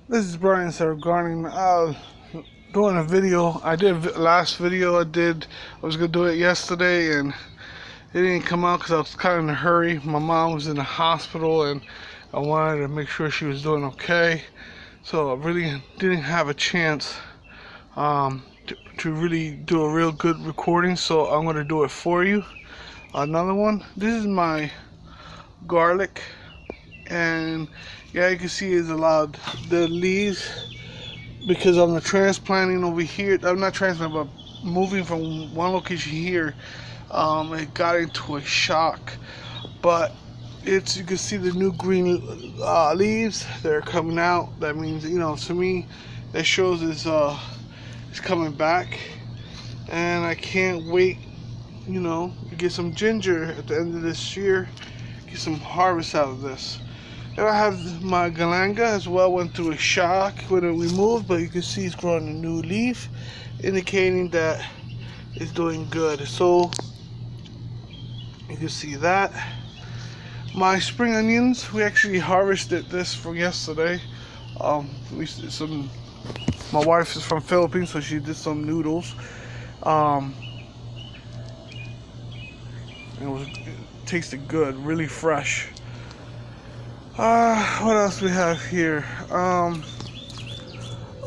This is Brian Sarah Gardening. Doing a video. I did last video I did. I was gonna do it yesterday and it didn't come out because I was kind of in a hurry. My mom was in the hospital and I wanted to make sure she was doing okay. So I really didn't have a chance to really do a real good recording. So I'm gonna do it for you. Another one. This is my garlic, and yeah, you can see it's a lot of the leaves because I'm the transplanting over here. I'm not transplanting, but moving from one location here. It got into a shock, but it's, you can see the new green leaves that are coming out. That means, to me, that shows it's coming back, and I can't wait, to get some ginger at the end of this year, get some harvest out of this. And I have my galanga as well, went through a shock when it removed, but you can see it's growing a new leaf, indicating that it's doing good. So you can see that. My spring onions, we actually harvested this from yesterday. My wife is from Philippines, so she did some noodles. It tasted good, really fresh. What else we have here?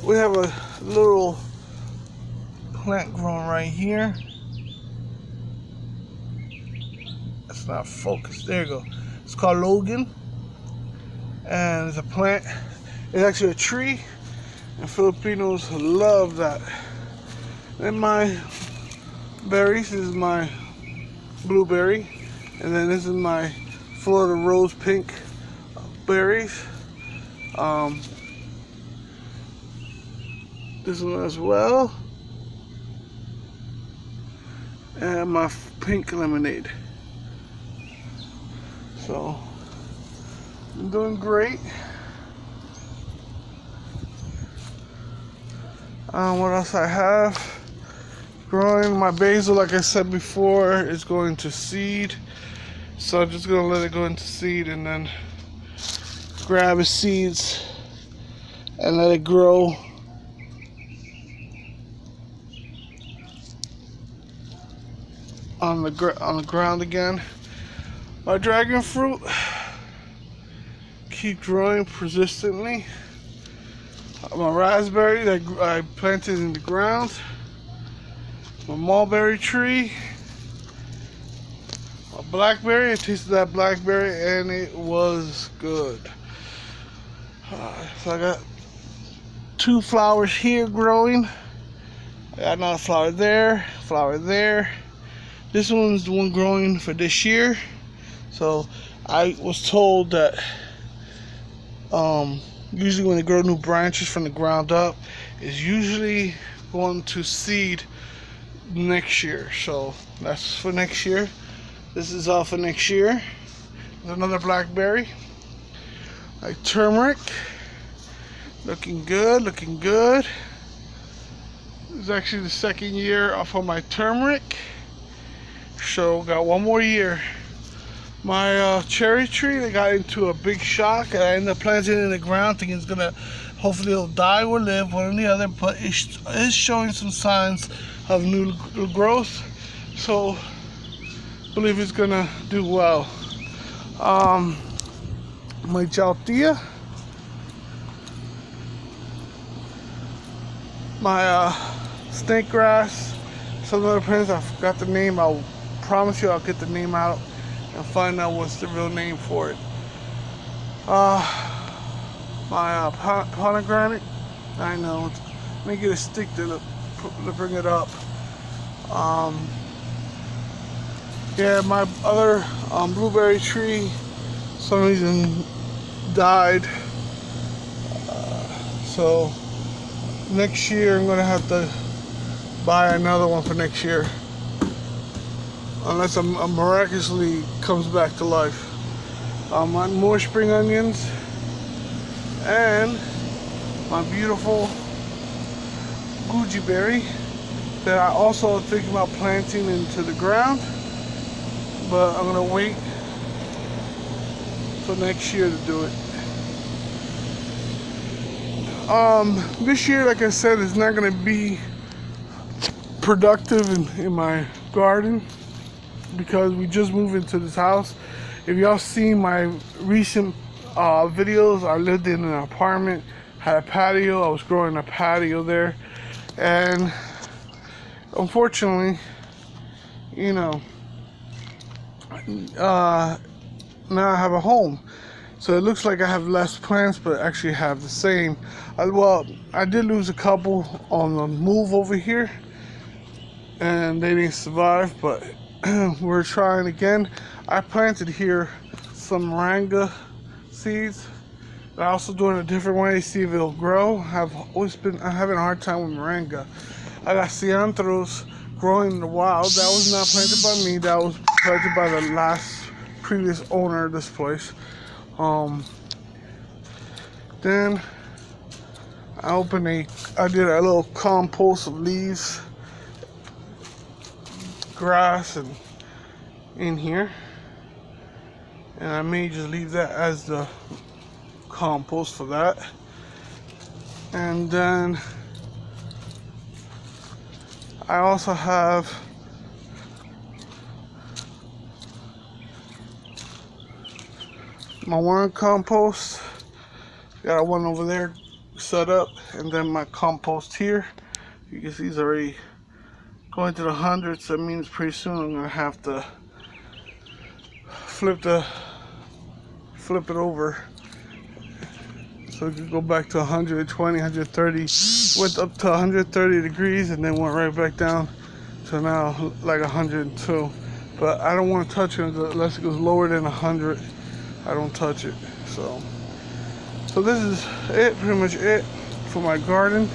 We have a little plant growing right here. It's not focused. There you go. It's called Logan, and it's a plant. It's actually a tree, and Filipinos love that. And my berries, this is my blueberry, and then this is my Florida rose pink berries. This one as well, and my pink lemonade. So I'm doing great. What else I have growing? My basil, like I said before, is going to seed. So I'm just gonna let it go into seed and then grab its seeds and let it grow. On the ground again. My dragon fruit keep growing persistently. My raspberry that I planted in the ground. My mulberry tree. My blackberry, I tasted that blackberry and it was good. So I got 2 flowers here growing. I got another flower there. This one's the one growing for this year. So I was told that usually when they grow new branches from the ground up, it's usually going to seed next year. So that's for next year. This is all for next year. There's another blackberry. Like turmeric, looking good. This is actually the 2nd year off of my turmeric. So got 1 more year. My cherry tree, they got into a big shock, and I ended up planting it in the ground, thinking it's gonna, hopefully it'll die or live, one or the other, but it is showing some signs of new growth. So I believe it's gonna do well. My jaltea, my snake grass, some other plants, I forgot the name. I'll promise you I'll get the name out and find out what's the real name for it. My pomegranate, I know, let me get a stick to bring it up. Yeah, my other blueberry tree, for some reason died. So next year I'm gonna have to buy another one for next year, unless I'm miraculously comes back to life. More spring onions and my beautiful goji berry that I also think about planting into the ground, but I'm gonna wait for next year to do it. This year, like I said, is not gonna be productive in my garden because we just moved into this house. If y'all seen my recent videos, I lived in an apartment, had a patio. I was growing a patio there, and unfortunately, you know, now I have a home. So it looks like I have less plants, but actually have the same. Well, I did lose a couple on the move over here, and they didn't survive, but we're trying again. I planted here some moringa seeds. I'm also doing a different way to see if it'll grow. I'm having a hard time with moringa. I got cilantros growing in the wild. That was not planted by me. That was planted by the previous owner of this place. Then I did a little compost of leaves, grass, and in here, and I may just leave that as the compost for that. And then I also have my worm compost. Got one over there set up, and then my compost here. You can see it's already going to the hundreds. That means pretty soon I'm gonna have to flip it over so it can go back to 120, 130. Went up to 130 degrees and then went right back down to now like 102. But I don't want to touch it unless it goes lower than 100. I don't touch it. So this is it, pretty much it for my garden.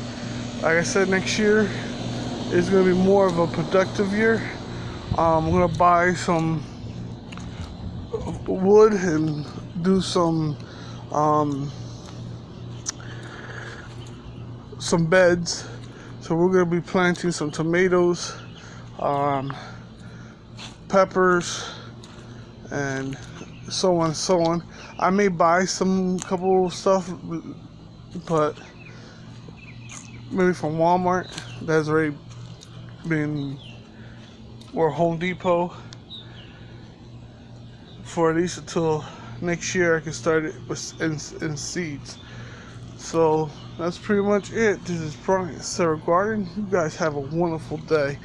Like I said, next year is going to be more of a productive year. I'm going to buy some wood and do some beds. So we're going to be planting some tomatoes, peppers, and so on and so on. I may buy couple stuff, but maybe from Walmart that's already been, or Home Depot, for at least until next year I can start it in seeds. So that's pretty much it. This is Brian Sarah Garden. You guys have a wonderful day.